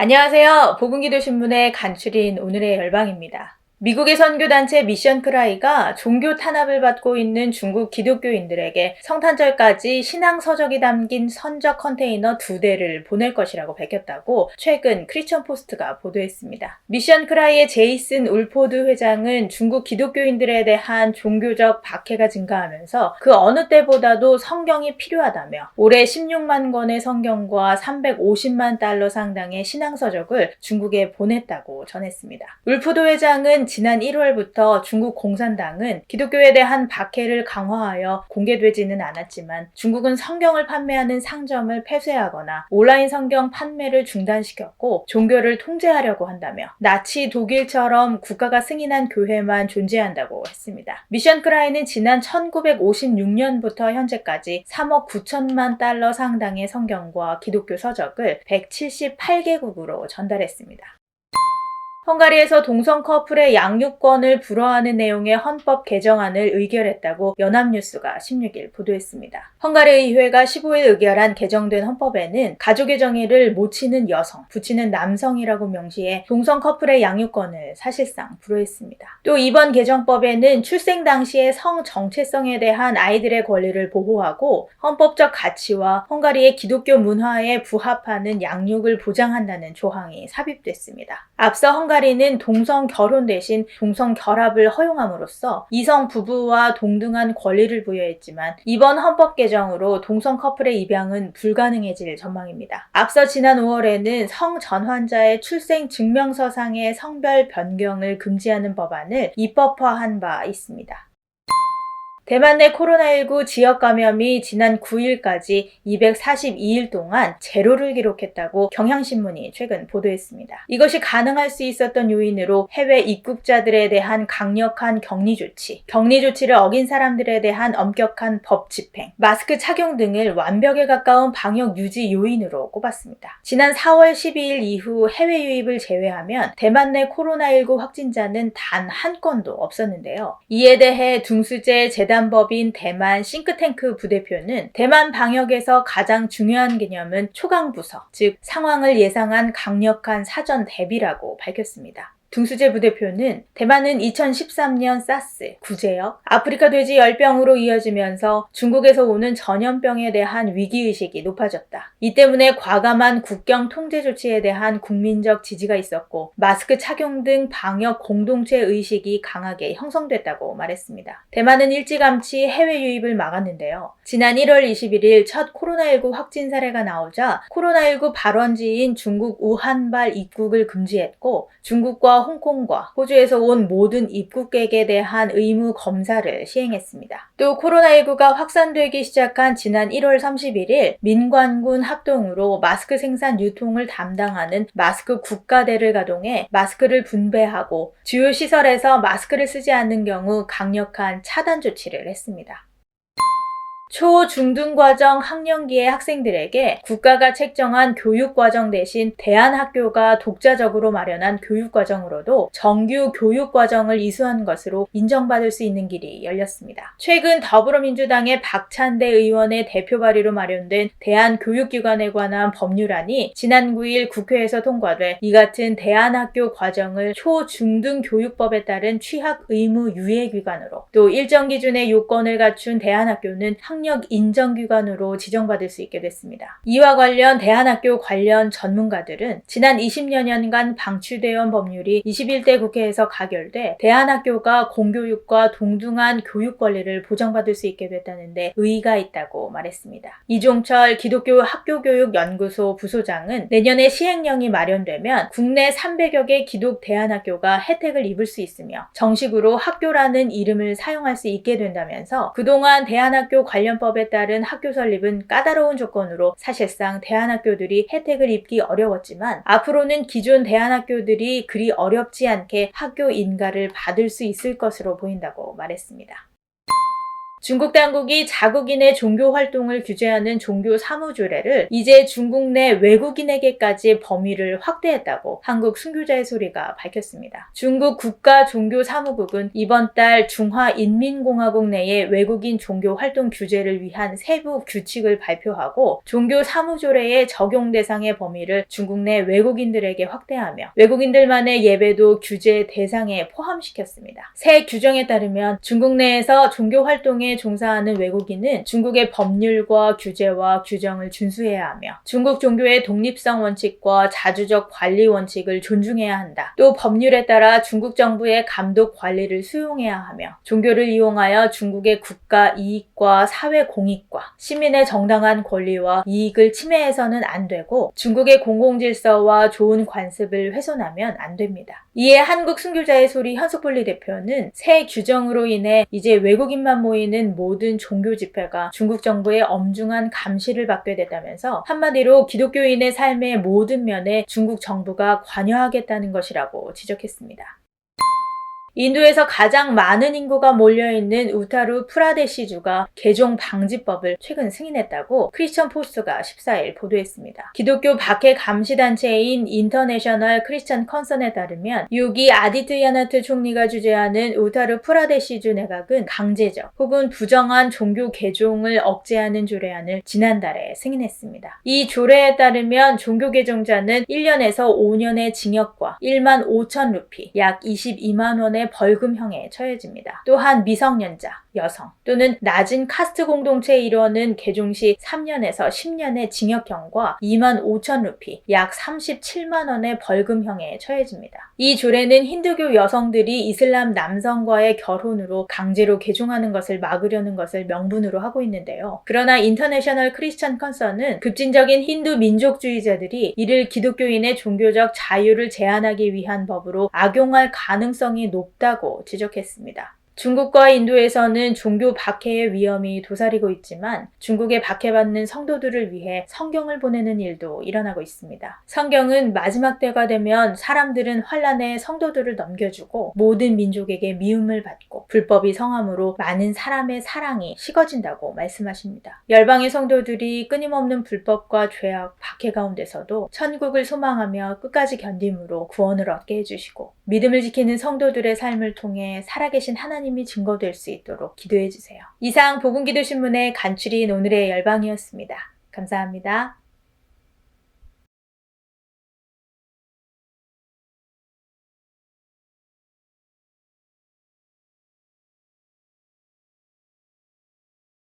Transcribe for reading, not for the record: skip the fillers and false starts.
안녕하세요. 복음기도신문의 간추린 오늘의 열방입니다. 미국의 선교단체 미션크라이가 종교 탄압을 받고 있는 중국 기독교인들에게 성탄절까지 신앙서적이 담긴 선적 컨테이너 2대를 보낼 것이라고 밝혔다고 최근 크리스천 포스트가 보도했습니다. 미션크라이의 제이슨 울포드 회장은 중국 기독교인들에 대한 종교적 박해가 증가하면서 그 어느 때보다도 성경이 필요하다며 올해 16만 권의 성경과 350만 달러 상당의 신앙서적을 중국에 보냈다고 전했습니다. 울포드 회장은 지난 1월부터 중국 공산당은 기독교에 대한 박해를 강화하여 공개되지는 않았지만 중국은 성경을 판매하는 상점을 폐쇄하거나 온라인 성경 판매를 중단시켰고 종교를 통제하려고 한다며 나치 독일처럼 국가가 승인한 교회만 존재한다고 했습니다. 미션크라이는 지난 1956년부터 현재까지 3억 9천만 달러 상당의 성경과 기독교 서적을 178개국으로 전달했습니다. 헝가리에서 동성 커플의 양육권을 불허하는 내용의 헌법 개정안을 의결했다고 연합뉴스가 16일 보도했습니다. 헝가리 의회가 15일 의결한 개정된 헌법에는 가족의 정의를 모치는 여성, 부치는 남성이라고 명시해 동성 커플의 양육권을 사실상 불허했습니다. 또 이번 개정법에는 출생 당시의 성 정체성에 대한 아이들의 권리를 보호하고 헌법적 가치와 헝가리의 기독교 문화에 부합하는 양육을 보장한다는 조항이 삽입됐습니다. 앞서 헝가리는 동성 결혼 대신 동성 결합을 허용함으로써 이성 부부와 동등한 권리를 부여했지만 이번 헌법 개정으로 동성 커플의 입양은 불가능해질 전망입니다. 앞서 지난 5월에는 성전환자의 출생 증명서상의 성별 변경을 금지하는 법안을 입법화한 바 있습니다. 대만 내 코로나19 지역 감염이 지난 9일까지 242일 동안 제로를 기록했다고 경향신문이 최근 보도했습니다. 이것이 가능할 수 있었던 요인으로 해외 입국자들에 대한 강력한 격리 조치를 어긴 사람들에 대한 엄격한 법 집행, 마스크 착용 등을 완벽에 가까운 방역 유지 요인으로 꼽았습니다. 지난 4월 12일 이후 해외 유입을 제외하면 대만 내 코로나19 확진자는 단 한 건도 없었는데요. 이에 대해 둥수제 재단법인 대만 싱크탱크 부대표는 대만 방역에서 가장 중요한 개념은 초강부서, 즉 상황을 예상한 강력한 사전 대비라고 밝혔습니다. 둥수제 부대표는 대만은 2013년 사스, 구제역, 아프리카 돼지 열병으로 이어지면서 중국에서 오는 전염병에 대한 위기의식이 높아졌다. 이 때문에 과감한 국경 통제 조치에 대한 국민적 지지가 있었고 마스크 착용 등 방역 공동체 의식이 강하게 형성됐다고 말했습니다. 대만은 일찌감치 해외 유입을 막았는데요. 지난 1월 21일 첫 코로나19 확진 사례가 나오자 코로나19 발원지인 중국 우한발 입국을 금지했고 중국과 홍콩과 호주에서 온 모든 입국객에 대한 의무 검사를 시행했습니다. 또 코로나19가 확산되기 시작한 지난 1월 31일 민관군 합동으로 마스크 생산 유통을 담당하는 마스크 국가대를 가동해 마스크를 분배하고 주요 시설에서 마스크를 쓰지 않는 경우 강력한 차단 조치를 했습니다. 초, 중등 과정 학년기의 학생들에게 국가가 책정한 교육과정 대신 대안학교가 독자적으로 마련한 교육과정으로도 정규 교육과정을 이수한 것으로 인정받을 수 있는 길이 열렸습니다. 최근 더불어민주당의 박찬대 의원의 대표 발의로 마련된 대안교육기관에 관한 법률안이 지난 9일 국회에서 통과돼 이 같은 대안학교 과정을 초, 중등 교육법에 따른 취학 의무 유예기관으로 또 일정 기준의 요건을 갖춘 대안학교는 학력 인정기관으로 지정받을 수 있게 됐습니다. 이와 관련 대안학교 관련 전문가들은 지난 20여 년간 방치되어 온 법률이 21대 국회에서 가결돼 대안학교가 공교육과 동등한 교육 권리를 보장받을 수 있게 됐다는데 의의가 있다고 말했습니다. 이종철 기독교 학교교육연구소 부소장은 내년에 시행령이 마련되면 국내 300여 개 기독 대안학교가 혜택을 입을 수 있으며 정식으로 학교라는 이름을 사용할 수 있게 된다면서 그동안 대안학교 관련법에 따른 학교 설립은 까다로운 조건으로 사실상 대안학교들이 혜택을 입기 어려웠지만 앞으로는 기존 대안학교들이 그리 어렵지 않게 학교 인가를 받을 수 있을 것으로 보인다고 말했습니다. 중국 당국이 자국인의 종교 활동을 규제하는 종교 사무조례를 이제 중국 내 외국인에게까지 범위를 확대했다고 한국 순교자의 소리가 밝혔습니다. 중국 국가종교사무국은 이번 달 중화인민공화국 내의 외국인 종교 활동 규제를 위한 세부 규칙을 발표하고 종교 사무조례의 적용 대상의 범위를 중국 내 외국인들에게 확대하며 외국인들만의 예배도 규제 대상에 포함시켰습니다. 새 규정에 따르면 중국 내에서 종교 활동에 종사하는 외국인은 중국의 법률과 규제와 규정을 준수해야 하며 중국 종교의 독립성 원칙과 자주적 관리 원칙을 존중해야 한다. 또 법률에 따라 중국 정부의 감독 관리를 수용해야 하며 종교를 이용하여 중국의 국가 이익과 사회 공익과 시민의 정당한 권리와 이익을 침해해서는 안 되고 중국의 공공질서와 좋은 관습을 훼손하면 안 됩니다. 이에 한국 순교자의 소리 현석폴리 대표는 새 규정으로 인해 이제 외국인만 모이는 모든 종교 집회가 중국 정부의 엄중한 감시를 받게 됐다면서 한마디로 기독교인의 삶의 모든 면에 중국 정부가 관여하겠다는 것이라고 지적했습니다. 인도에서 가장 많은 인구가 몰려있는 우타루 프라데시주가 개종 방지법을 최근 승인했다고 크리스천 포스트가 14일 보도했습니다. 기독교 박해 감시단체인 인터내셔널 크리스천 컨선에 따르면 요기 아디트야나트 총리가 주재하는 우타루 프라데시주 내각은 강제적 혹은 부정한 종교 개종을 억제하는 조례안을 지난달에 승인했습니다. 이 조례에 따르면 종교 개종자는 1년에서 5년의 징역과 1만 5천 루피, 약 22만 원의 벌금형에 처해집니다. 또한 미성년자, 여성 또는 낮은 카스트 공동체 일원은 개종 시 3년에서 10년의 징역형과 2만 5천 루피, 약 37만 원의 벌금형에 처해집니다. 이 조례는 힌두교 여성들이 이슬람 남성과의 결혼으로 강제로 개종하는 것을 막으려는 것을 명분으로 하고 있는데요. 그러나 인터내셔널 크리스천 컨선은 급진적인 힌두 민족주의자들이 이를 기독교인의 종교적 자유를 제한하기 위한 법으로 악용할 가능성이 높다고 지적했습니다. 중국과 인도에서는 종교 박해의 위험이 도사리고 있지만 중국에 박해받는 성도들을 위해 성경을 보내는 일도 일어나고 있습니다. 성경은 마지막 때가 되면 사람들은 환란에 성도들을 넘겨주고 모든 민족에게 미움을 받고 불법이 성함으로 많은 사람의 사랑이 식어진다고 말씀하십니다. 열방의 성도들이 끊임없는 불법과 죄악, 박해 가운데서도 천국을 소망하며 끝까지 견딤으로 구원을 얻게 해주시고 믿음을 지키는 성도들의 삶을 통해 살아계신 하나님이 증거될 수 있도록 기도해 주세요. 이상 복음기도신문의 간추린 오늘의 열방이었습니다. 감사합니다.